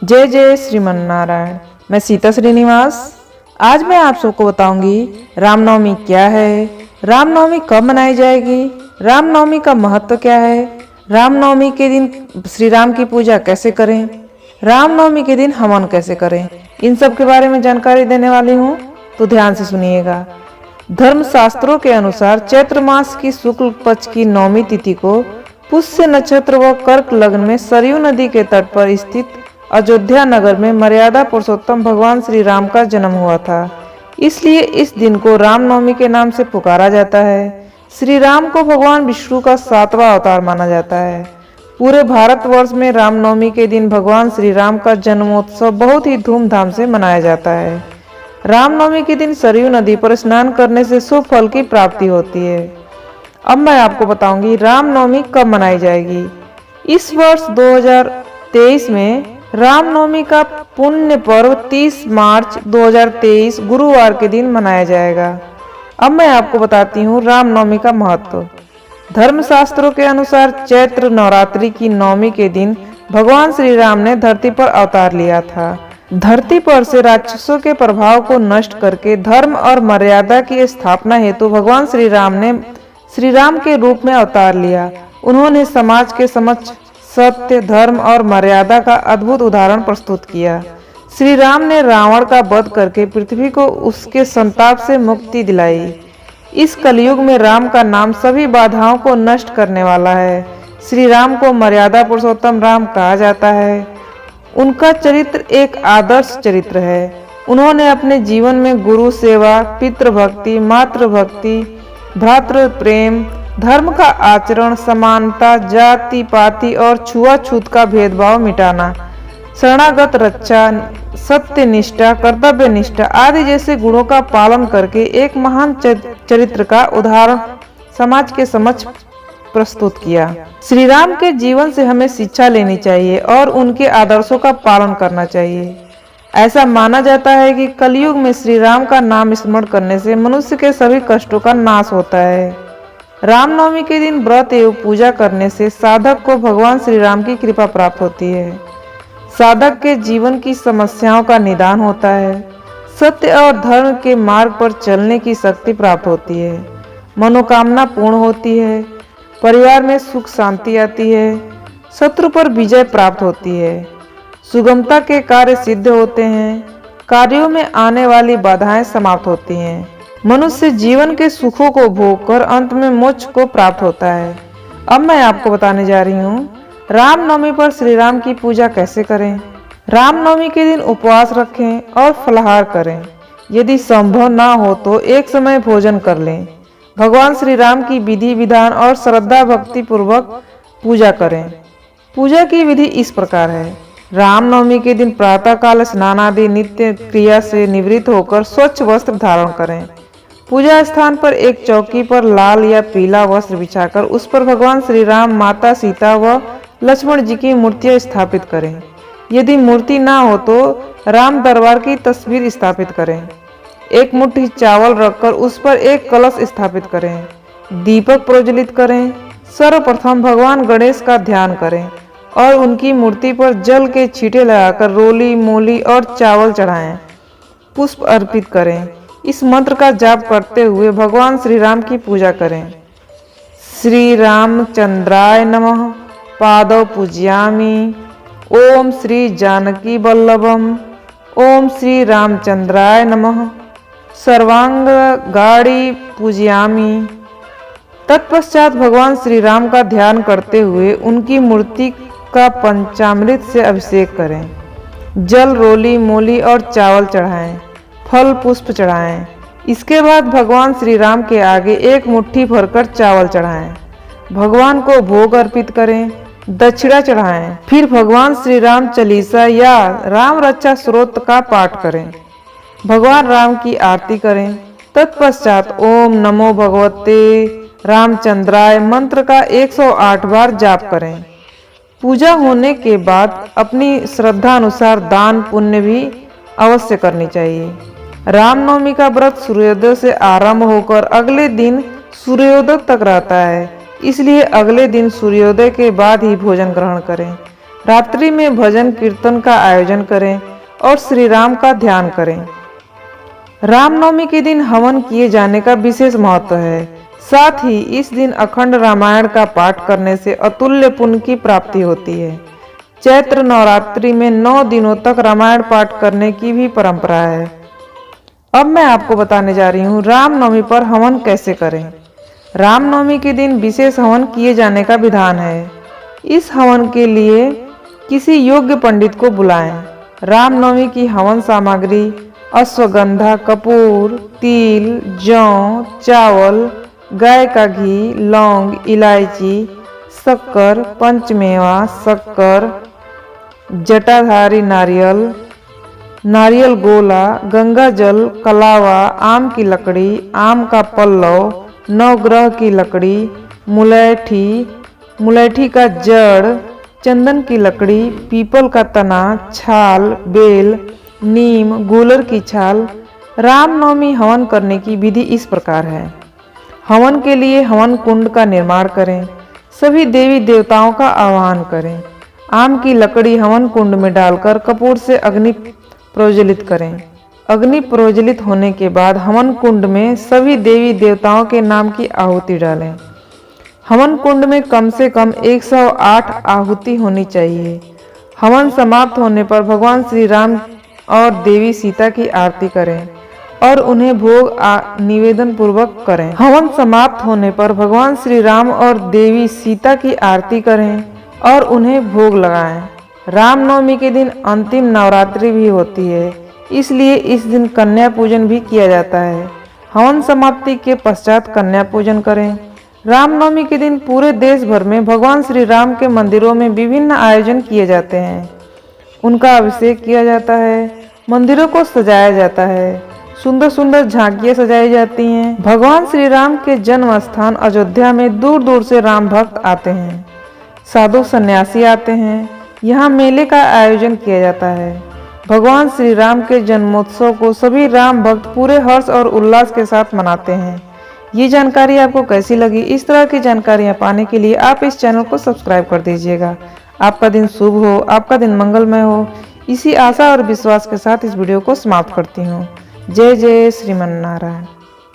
जय जय श्रीमन नारायण। मैं सीता श्रीनिवास। आज मैं आप सबको बताऊंगी रामनवमी क्या है, रामनवमी कब मनाई जाएगी, रामनवमी का महत्व क्या है, रामनवमी के दिन श्री राम की पूजा कैसे करें, रामनवमी के दिन हवन कैसे करें। इन सब के बारे में जानकारी देने वाली हूँ, तो ध्यान से सुनिएगा। धर्म शास्त्रों के अनुसार चैत्र मास की शुक्ल पक्ष की नौमी तिथि को पुष्य नक्षत्र व कर्क लग्न में सरयू नदी के तट पर स्थित अयोध्या नगर में मर्यादा पुरुषोत्तम भगवान श्री राम का जन्म हुआ था। इसलिए इस दिन को रामनवमी के नाम से पुकारा जाता है। श्री राम को भगवान विष्णु का 7वां अवतार माना जाता है। पूरे भारतवर्ष में रामनवमी के दिन भगवान श्री राम का जन्मोत्सव बहुत ही धूमधाम से मनाया जाता है। रामनवमी के दिन सरयू नदी पर स्नान करने से शुभ फल की प्राप्ति होती है। अब मैं आपको बताऊंगी रामनवमी कब मनाई जाएगी। इस वर्ष 2023 में रामनवमी का पुण्य पर्व 30 मार्च 2023 गुरुवार के दिन मनाया जाएगा। अब मैं आपको बताती हूँ रामनवमी का महत्व। धर्मशास्त्रों के अनुसार चैत्र नवरात्रि की नवमी के दिन भगवान श्री राम ने धरती पर अवतार लिया था। धरती पर से राक्षसों के प्रभाव को नष्ट करके धर्म और मर्यादा की स्थापना हेतु भगवान श्री राम ने श्री राम के रूप में अवतार लिया। उन्होंने समाज के समक्ष सत्य, धर्म और मर्यादा का अद्भुत उदाहरण प्रस्तुत किया। श्री राम ने रावण का वध करके पृथ्वी को उसके संताप से मुक्ति दिलाई। इस कलयुग में राम का नाम सभी बाधाओं को नष्ट करने वाला है। श्री राम को मर्यादा पुरुषोत्तम राम कहा जाता है। उनका चरित्र एक आदर्श चरित्र है। उन्होंने अपने जीवन में गुरु सेवा, पितृभक्ति, मातृभक्ति, भ्रातृ प्रेम, धर्म का आचरण, समानता, जाति पाति और छुआछूत का भेदभाव मिटाना, शरणागत रक्षा, सत्य निष्ठा, कर्तव्य निष्ठा आदि जैसे गुणों का पालन करके एक महान चरित्र का उदाहरण समाज के समक्ष प्रस्तुत किया। श्री राम के जीवन से हमें शिक्षा लेनी चाहिए और उनके आदर्शों का पालन करना चाहिए। ऐसा माना जाता है कि कलयुग में श्री राम का नाम स्मरण करने से मनुष्य के सभी कष्टों का नाश होता है। रामनवमी के दिन व्रत एवं पूजा करने से साधक को भगवान श्री राम की कृपा प्राप्त होती है। साधक के जीवन की समस्याओं का निदान होता है। सत्य और धर्म के मार्ग पर चलने की शक्ति प्राप्त होती है। मनोकामना पूर्ण होती है। परिवार में सुख शांति आती है। शत्रु पर विजय प्राप्त होती है। सुगमता के कार्य सिद्ध होते हैं। कार्यों में आने वाली बाधाएं समाप्त होती हैं। मनुष्य जीवन के सुखों को भोग कर अंत में मोक्ष को प्राप्त होता है। अब मैं आपको बताने जा रही हूँ रामनवमी पर श्री राम की पूजा कैसे करें। रामनवमी के दिन उपवास रखें और फलाहार करें। यदि संभव ना हो तो एक समय भोजन कर लें। भगवान श्री राम की विधि विधान और श्रद्धा भक्ति पूर्वक पूजा करें। पूजा की विधि इस प्रकार है। रामनवमी के दिन प्रातःकाल स्नान आदि नित्य क्रिया से निवृत्त होकर स्वच्छ वस्त्र धारण करें। पूजा स्थान पर एक चौकी पर लाल या पीला वस्त्र बिछाकर उस पर भगवान श्री राम, माता सीता व लक्ष्मण जी की मूर्तियां स्थापित करें। यदि मूर्ति ना हो तो राम दरबार की तस्वीर स्थापित करें। एक मुट्ठी चावल रखकर उस पर एक कलश स्थापित करें। दीपक प्रज्वलित करें। सर्वप्रथम भगवान गणेश का ध्यान करें और उनकी मूर्ति पर जल के छींटे लगाकर रोली, मूली और चावल चढ़ाएं। पुष्प अर्पित करें। इस मंत्र का जाप करते हुए भगवान श्री राम की पूजा करें। श्री रामचंद्राय नमः पादौ पूजयामि। ओम श्री जानकी वल्लभम। ओम श्री रामचंद्राय नमः सर्वांग गाड़ी पूजयामि। तत्पश्चात भगवान श्री राम का ध्यान करते हुए उनकी मूर्ति का पंचामृत से अभिषेक करें। जल, रोली, मूली और चावल चढ़ाएं। फल पुष्प चढ़ाएं। इसके बाद भगवान श्री राम के आगे एक मुट्ठी भरकर चावल चढ़ाएं। भगवान को भोग अर्पित करें। दक्षिणा चढ़ाएं। फिर भगवान श्री राम चालीसा या राम रक्षा स्तोत्र का पाठ करें। भगवान राम की आरती करें। तत्पश्चात ओम नमो भगवते रामचंद्राय मंत्र का 108 बार जाप करें। पूजा होने के बाद अपनी श्रद्धा अनुसार दान पुण्य भी अवश्य करनी चाहिए। रामनवमी का व्रत सूर्योदय से आरंभ होकर अगले दिन सूर्योदय तक रहता है। इसलिए अगले दिन सूर्योदय के बाद ही भोजन ग्रहण करें। रात्रि में भजन कीर्तन का आयोजन करें और श्री राम का ध्यान करें। रामनवमी के दिन हवन किए जाने का विशेष महत्व है। साथ ही इस दिन अखंड रामायण का पाठ करने से अतुल्य पुण्य की प्राप्ति होती है। चैत्र नवरात्रि में 9 दिनों तक रामायण पाठ करने की भी परंपरा है। अब मैं आपको बताने जा रही हूँ रामनवमी पर हवन कैसे करें। रामनवमी के दिन विशेष हवन किए जाने का विधान है। इस हवन के लिए किसी योग्य पंडित को बुलाएं। रामनवमी की हवन सामग्री अश्वगंधा, कपूर, तिल, जौ, चावल, गाय का घी, लौंग, इलायची, शक्कर, पंचमेवा, शक्कर, जटाधारी नारियल, नारियल गोला, गंगा जल, कलावा, आम की लकड़ी, आम का पल्लव, नवग्रह की लकड़ी, मुलैठी का जड़, चंदन की लकड़ी, पीपल का तना, छाल, बेल, नीम, गूलर की छाल। रामनवमी हवन करने की विधि इस प्रकार है। हवन के लिए हवन कुंड का निर्माण करें। सभी देवी देवताओं का आह्वान करें। आम की लकड़ी हवन कुंड में डालकर कपूर से अग्नि प्रज्वलित करें। अग्नि प्रज्वलित होने के बाद हवन कुंड में सभी देवी देवताओं के नाम की आहुति डालें। हवन कुंड में कम से कम 108 आहुति होनी चाहिए। हवन समाप्त होने पर भगवान श्री राम और देवी सीता की आरती करें और उन्हें भोग निवेदन पूर्वक करें। हवन समाप्त होने पर भगवान श्री राम और देवी सीता की आरती करें और उन्हें भोग लगाएं। रामनवमी के दिन अंतिम नवरात्रि भी होती है, इसलिए इस दिन कन्या पूजन भी किया जाता है। हवन समाप्ति के पश्चात कन्या पूजन करें। रामनवमी के दिन पूरे देश भर में भगवान श्री राम के मंदिरों में विभिन्न आयोजन किए जाते हैं। उनका अभिषेक किया जाता है, मंदिरों को सजाया जाता है, सुंदर सुंदर झांकियां सजाई जाती हैं। भगवान श्री राम के जन्म स्थान अयोध्या में दूर दूर से राम भक्त आते हैं। साधु सन्यासी आते हैं। यहाँ मेले का आयोजन किया जाता है। भगवान श्री राम के जन्मोत्सव को सभी राम भक्त पूरे हर्ष और उल्लास के साथ मनाते हैं। ये जानकारी आपको कैसी लगी? इस तरह की जानकारियाँ पाने के लिए आप इस चैनल को सब्सक्राइब कर दीजिएगा। आपका दिन शुभ हो, आपका दिन मंगलमय हो। इसी आशा और विश्वास के साथ इस वीडियो को समाप्त करती हूँ। जय जय श्रीमन नारायण।